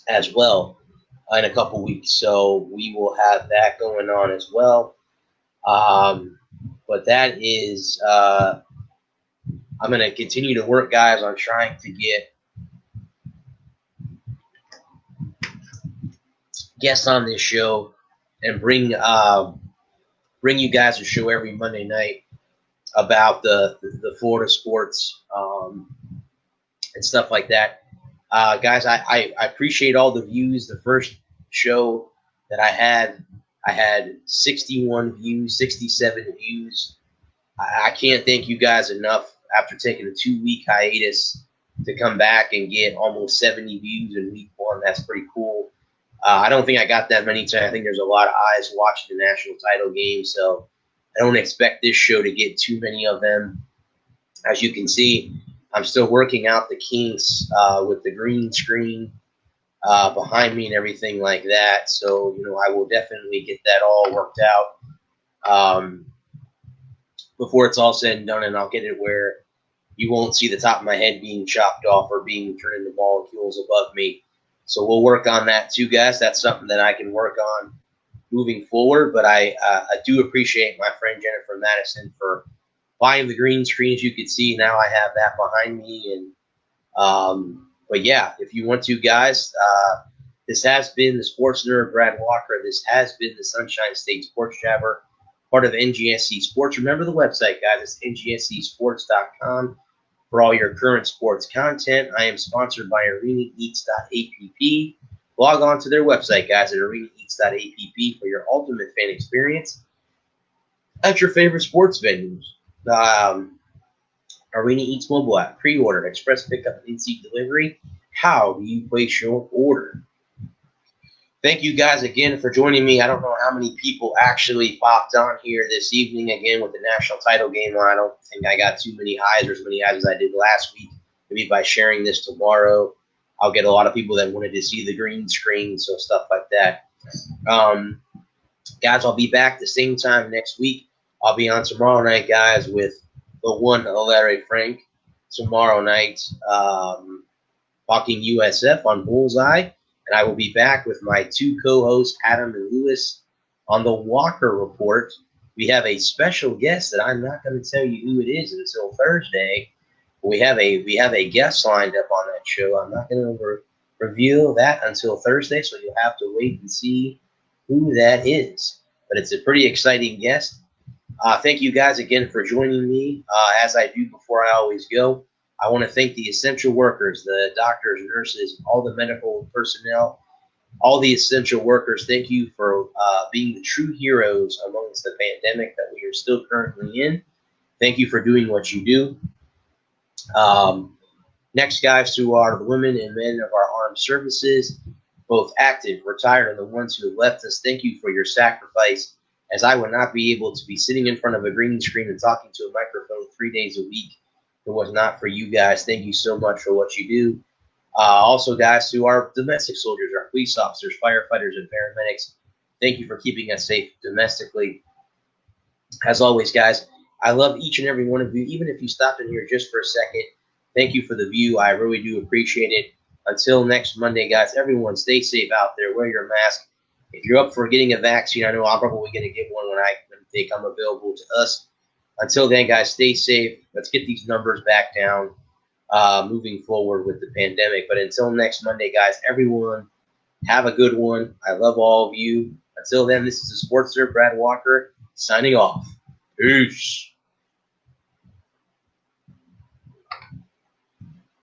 as well in a couple weeks. So we will have that going on as well. But that is, I'm going to continue to work, guys, on trying to get guests on this show and bring you guys a show every Monday night about the Florida sports and stuff like that. Guys, I appreciate all the views. The first show that I had 61 views, 67 views. I can't thank you guys enough after taking a 2-week hiatus to come back and get almost 70 views in week 1. That's pretty cool. I don't think I got that many times. I think there's a lot of eyes watching the national title game, so I don't expect this show to get too many of them. As you can see, I'm still working out the kinks with the green screen behind me and everything like that. So, I will definitely get that all worked out before it's all said and done, and I'll get it where you won't see the top of my head being chopped off or being turned into molecules above me. So we'll work on that too, guys. That's something that I can work on moving forward. But I do appreciate my friend Jennifer Madison for buying the green screen. As you can see, now I have that behind me. And but yeah, if you want to, guys, this has been the Sports Nerd Brad Walker. This has been the Sunshine State Sports Jabber, part of NGSC Sports. Remember the website, guys. It's ngscsports.com. For all your current sports content. I am sponsored by arenaeats.app. Log on to their website, guys, at arenaeats.app for your ultimate fan experience at your favorite sports venues. Arena Eats mobile app, pre-order, express pickup, and in-seat delivery. How do you place your order? Thank you guys again for joining me. I don't know how many people actually popped on here this evening again with the national title game on. I don't think I got too many highs or as many highs as I did last week. Maybe by sharing this tomorrow, I'll get a lot of people that wanted to see the green screen, so stuff like that. Guys, I'll be back the same time next week. I'll be on tomorrow night, guys, with the one Larry Frank tomorrow night, talking USF on Bullseye. And I will be back with my 2 co-hosts, Adam and Lewis, on the Walker Report. We have a special guest that I'm not going to tell you who it is until Thursday. We have a guest lined up on that show. I'm not going to reveal that until Thursday, so you'll have to wait and see who that is. But it's a pretty exciting guest. Thank you guys again for joining me. As I do before I always go, I want to thank the essential workers, the doctors, nurses, all the medical personnel, all the essential workers. Thank you for being the true heroes amongst the pandemic that we are still currently in. Thank you for doing what you do. Next, guys, who are the women and men of our armed services, both active, retired, and the ones who have left us, thank you for your sacrifice, as I would not be able to be sitting in front of a green screen and talking to a microphone 3 days a week if it was not for you guys. Thank you so much for what you do. Also, guys, who are domestic soldiers, our police officers, firefighters, and paramedics, thank you for keeping us safe domestically. As always, guys, I love each and every one of you, even if you stopped in here just for a second. Thank you for the view. I really do appreciate it. Until next Monday, guys, everyone stay safe out there. Wear your mask. If you're up for getting a vaccine, I know I'm probably going to get one when they come available to us. Until then, guys, stay safe. Let's get these numbers back down moving forward with the pandemic. But until next Monday, guys, everyone, have a good one. I love all of you. Until then, this is the Sports Sir Brad Walker signing off. Peace.